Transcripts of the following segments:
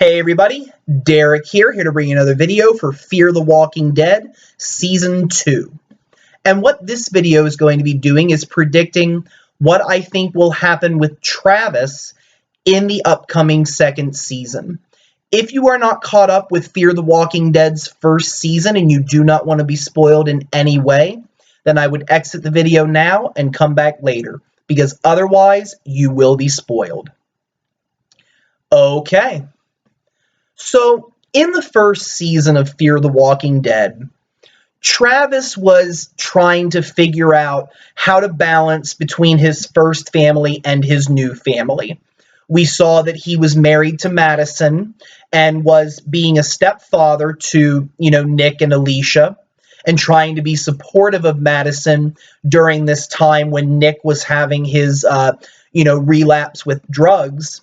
Hey everybody, Derek here to bring you another video for Fear the Walking Dead Season 2. And what this video is going to be doing is predicting what I think will happen with Travis in the upcoming second season. If you are not caught up with Fear the Walking Dead's first season and you do not want to be spoiled in any way, then I would exit the video now and come back later, because otherwise you will be spoiled. Okay. So, in the first season of Fear the Walking Dead, Travis was trying to figure out how to balance between his first family and his new family. We saw that he was married to Madison and was being a stepfather to, Nick and Alicia, and trying to be supportive of Madison during this time when Nick was having his, relapse with drugs.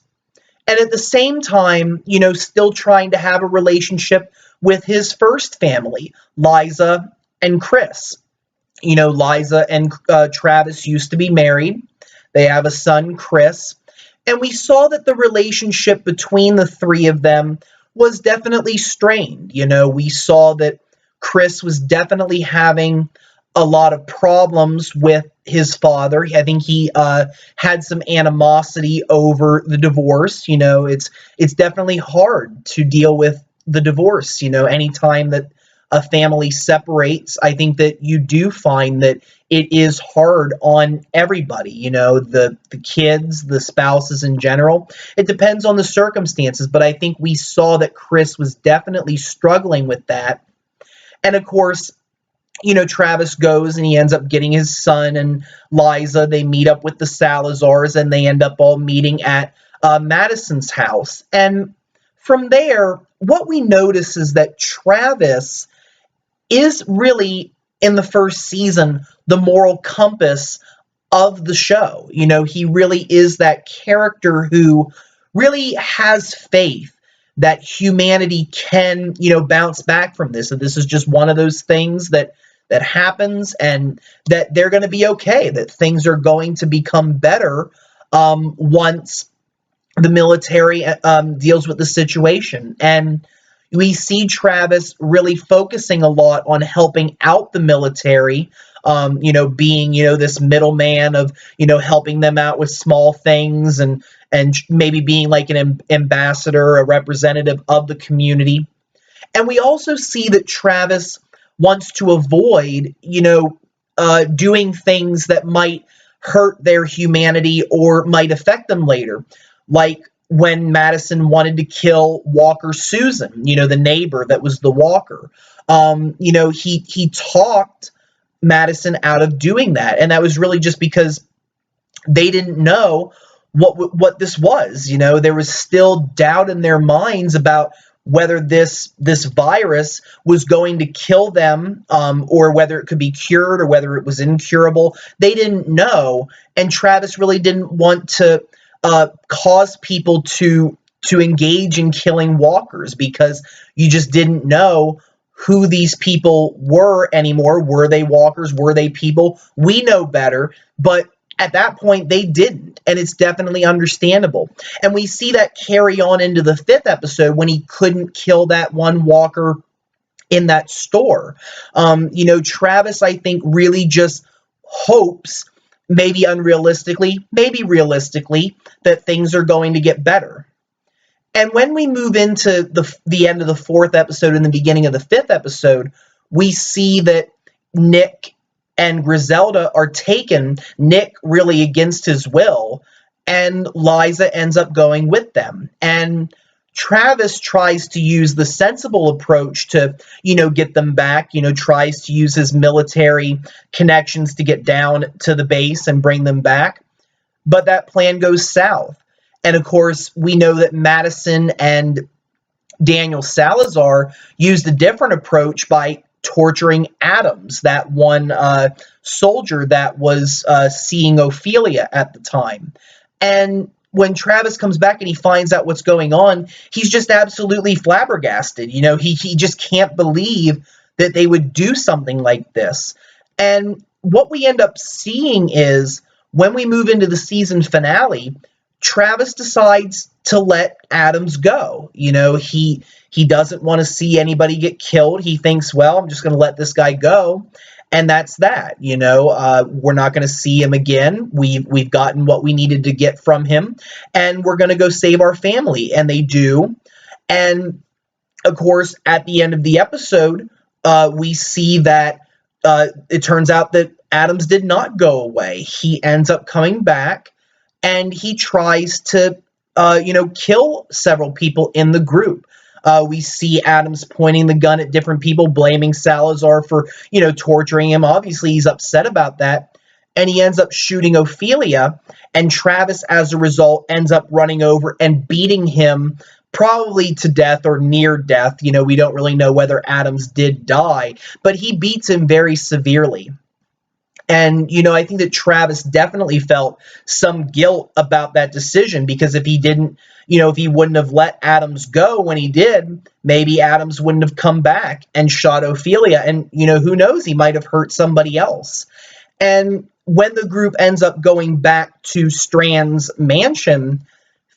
And at the same time, still trying to have a relationship with his first family, Liza and Chris. Liza and Travis used to be married. They have a son, Chris. And we saw that the relationship between the three of them was definitely strained. We saw that Chris was definitely having a lot of problems with his father. I think he had some animosity over the divorce. It's definitely hard to deal with the divorce. Anytime that a family separates, I think that you do find that it is hard on everybody, the kids, the spouses in general. It depends on the circumstances, but I think we saw that Chris was definitely struggling with that. And of course, Travis goes and he ends up getting his son and Liza. They meet up with the Salazars and they end up all meeting at Madison's house. And from there, what we notice is that Travis is really, in the first season, the moral compass of the show. He really is that character who really has faith that humanity can, bounce back from this. And this is just one of those things that happens, and that they're going to be okay, that things are going to become better once the military deals with the situation. And we see Travis really focusing a lot on helping out the military, being, this middleman of, helping them out with small things and maybe being like an ambassador, a representative of the community. And we also see that Travis wants to avoid, doing things that might hurt their humanity or might affect them later. Like when Madison wanted to kill Walker Susan, the neighbor that was the Walker. He talked Madison out of doing that. And that was really just because they didn't know what this was. There was still doubt in their minds about whether this virus was going to kill them, or whether it could be cured, or whether it was incurable. They didn't know, and Travis really didn't want to cause people to engage in killing walkers, because you just didn't know who these people were anymore. Were they walkers? Were they people? We know better, but at that point, they didn't, and it's definitely understandable. And we see that carry on into the 5th episode when he couldn't kill that one walker in that store. Travis, I think, really just hopes, maybe unrealistically, maybe realistically, that things are going to get better. And when we move into the end of the 4th episode and the beginning of the 5th episode, we see that Nick and Griselda are taken, Nick really against his will, and Liza ends up going with them. And Travis tries to use the sensible approach to, get them back, tries to use his military connections to get down to the base and bring them back. But that plan goes south. And of course, we know that Madison and Daniel Salazar used a different approach by torturing Adams, that one soldier that was seeing Ophelia at the time. And when Travis comes back and he finds out what's going on, he's just absolutely flabbergasted. He just can't believe that they would do something like this. And what we end up seeing is, when we move into the season finale, Travis decides to let Adams go. He doesn't want to see anybody get killed. He thinks, well, I'm just going to let this guy go, and that's that. We're not going to see him again. We've gotten what we needed to get from him, and we're going to go save our family. And they do. And of course, at the end of the episode, we see that it turns out that Adams did not go away. He ends up coming back, and he tries to, kill several people in the group. We see Adams pointing the gun at different people, blaming Salazar for, torturing him. Obviously, he's upset about that. And he ends up shooting Ophelia. And Travis, as a result, ends up running over and beating him probably to death or near death. We don't really know whether Adams did die, but he beats him very severely. And, I think that Travis definitely felt some guilt about that decision, because if he didn't, if he wouldn't have let Adams go when he did, maybe Adams wouldn't have come back and shot Ophelia. And, who knows, he might have hurt somebody else. And when the group ends up going back to Strand's mansion,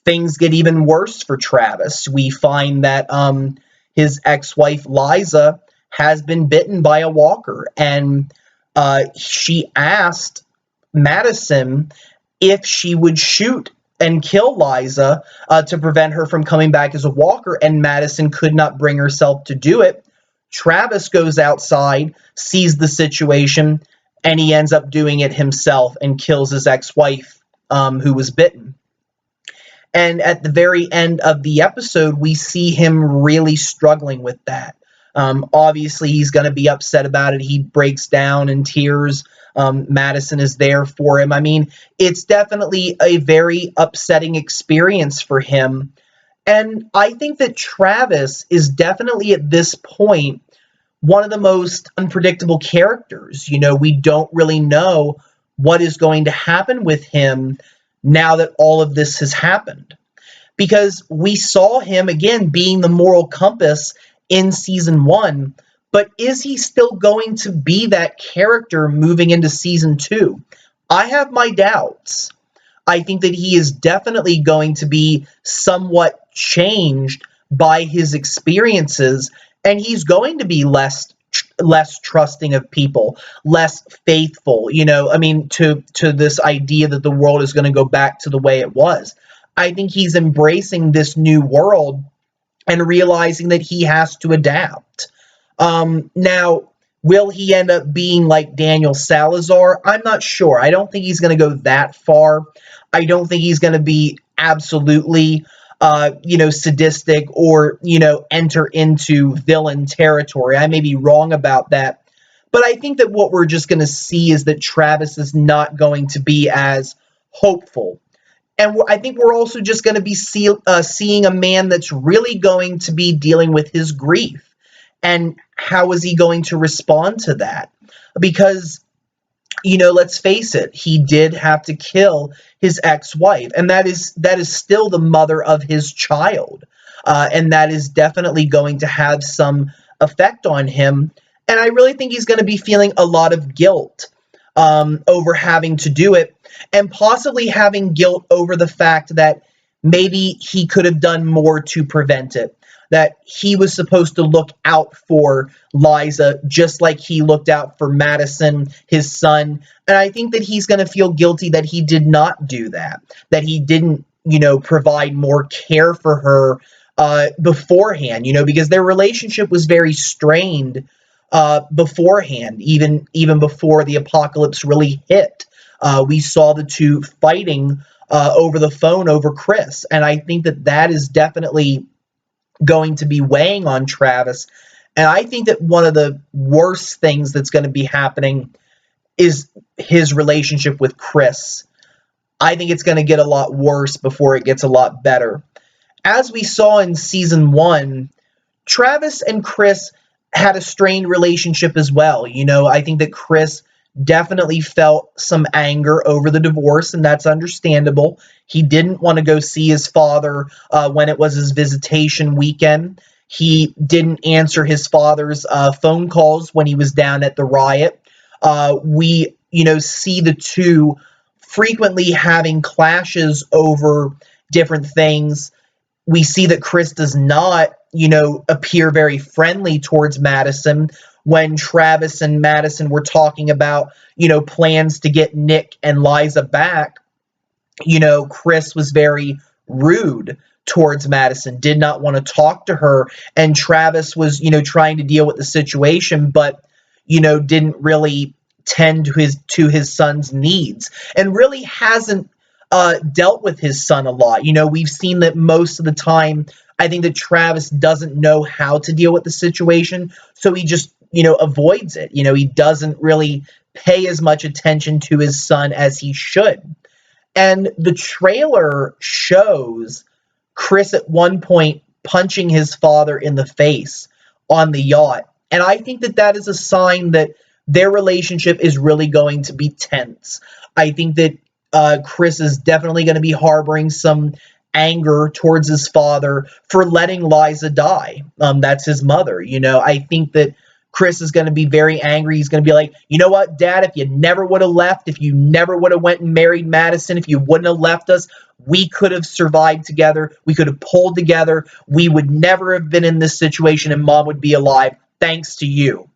things get even worse for Travis. We find that his ex-wife, Liza, has been bitten by a walker, and she asked Madison if she would shoot and kill Liza to prevent her from coming back as a walker, and Madison could not bring herself to do it. Travis goes outside, sees the situation, and he ends up doing it himself and kills his ex-wife who was bitten. And at the very end of the episode, we see him really struggling with that. Obviously, he's going to be upset about it. He breaks down in tears. Madison is there for him. I mean, it's definitely a very upsetting experience for him. And I think that Travis is definitely at this point one of the most unpredictable characters. We don't really know what is going to happen with him now that all of this has happened. Because we saw him, again, being the moral compass in season 1, but is he still going to be that character moving into season 2? I have my doubts. I think that he is definitely going to be somewhat changed by his experiences, and he's going to be less trusting of people, less faithful, to this idea that the world is going to go back to the way it was. I think he's embracing this new world and realizing that he has to adapt. Now, will he end up being like Daniel Salazar? I'm not sure. I don't think he's going to go that far. I don't think he's going to be absolutely sadistic or, enter into villain territory. I may be wrong about that. But I think that what we're just going to see is that Travis is not going to be as hopeful. And I think we're also just going to be seeing a man that's really going to be dealing with his grief. And how is he going to respond to that? Because, let's face it, he did have to kill his ex-wife. And that is still the mother of his child. And that is definitely going to have some effect on him. And I really think he's going to be feeling a lot of guilt over having to do it. And possibly having guilt over the fact that maybe he could have done more to prevent it. That he was supposed to look out for Liza just like he looked out for Madison, his son. And I think that he's going to feel guilty that he did not do that. That he didn't, provide more care for her beforehand, because their relationship was very strained beforehand, even before the apocalypse really hit. We saw the two fighting over the phone over Chris. And I think that is definitely going to be weighing on Travis. And I think that one of the worst things that's going to be happening is his relationship with Chris. I think it's going to get a lot worse before it gets a lot better. As we saw in season 1, Travis and Chris had a strained relationship as well. I think that Chris definitely felt some anger over the divorce, and that's understandable. He didn't want to go see his father when it was his visitation weekend. He didn't answer his father's phone calls when he was down at the riot. We, see the two frequently having clashes over different things. We see that Chris does not, appear very friendly towards Madison when Travis and Madison were talking about, plans to get Nick and Liza back. Chris was very rude towards Madison, did not want to talk to her, and Travis was, trying to deal with the situation, but, didn't really tend to his son's needs, and really hasn't dealt with his son a lot. We've seen that most of the time, I think that Travis doesn't know how to deal with the situation, so he just, avoids it. He doesn't really pay as much attention to his son as he should. And the trailer shows Chris at one point punching his father in the face on the yacht. And I think that that is a sign that their relationship is really going to be tense. I think that Chris is definitely going to be harboring some anger towards his father for letting Liza die. That's his mother. I think that Chris is going to be very angry. He's going to be like, you know what, Dad, if you never would have left, if you never would have went and married Madison, if you wouldn't have left us, we could have survived together. We could have pulled together. We would never have been in this situation, and Mom would be alive thanks to you.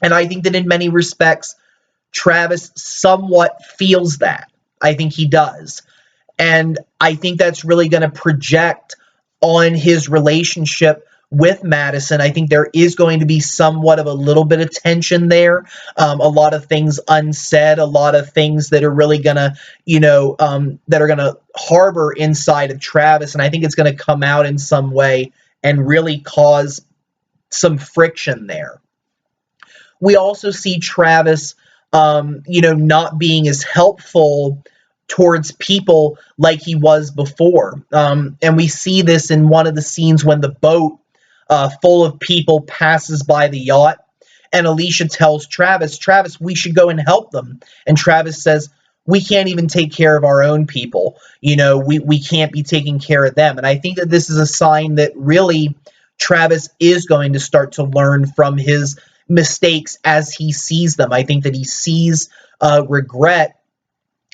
And I think that in many respects, Travis somewhat feels that. I think he does. And I think that's really going to project on his relationship with Madison. I think there is going to be somewhat of a little bit of tension there. A lot of things unsaid, a lot of things that are really going to, that are going to harbor inside of Travis. And I think it's going to come out in some way and really cause some friction there. We also see Travis, not being as helpful towards people like he was before. And we see this in one of the scenes when the boat full of people passes by the yacht, and Alicia tells Travis, we should go and help them. And Travis says, we can't even take care of our own people. We can't be taking care of them. And I think that this is a sign that really Travis is going to start to learn from his mistakes as he sees them. I think that he sees regret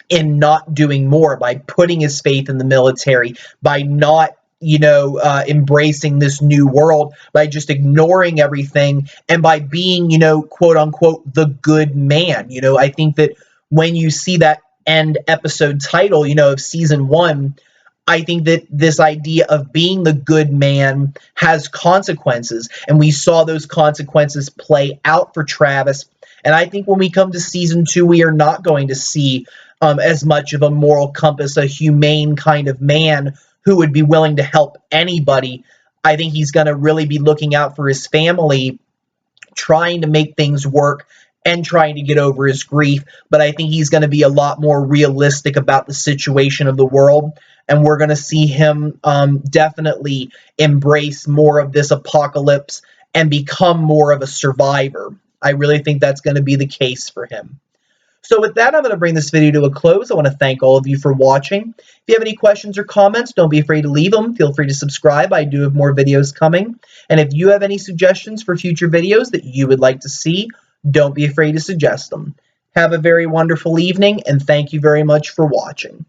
in not doing more, by putting his faith in the military, by not embracing this new world, by just ignoring everything, and by being, quote unquote, the good man. I think that when you see that end episode title, of season 1, I think that this idea of being the good man has consequences, and we saw those consequences play out for Travis. And I think when we come to season 2, we are not going to see as much of a moral compass, a humane kind of man who would be willing to help anybody. I think he's going to really be looking out for his family, trying to make things work and trying to get over his grief. But I think he's going to be a lot more realistic about the situation of the world. And we're going to see him definitely embrace more of this apocalypse and become more of a survivor. I really think that's going to be the case for him. So with that, I'm going to bring this video to a close. I want to thank all of you for watching. If you have any questions or comments, don't be afraid to leave them. Feel free to subscribe. I do have more videos coming. And if you have any suggestions for future videos that you would like to see, don't be afraid to suggest them. Have a very wonderful evening, and thank you very much for watching.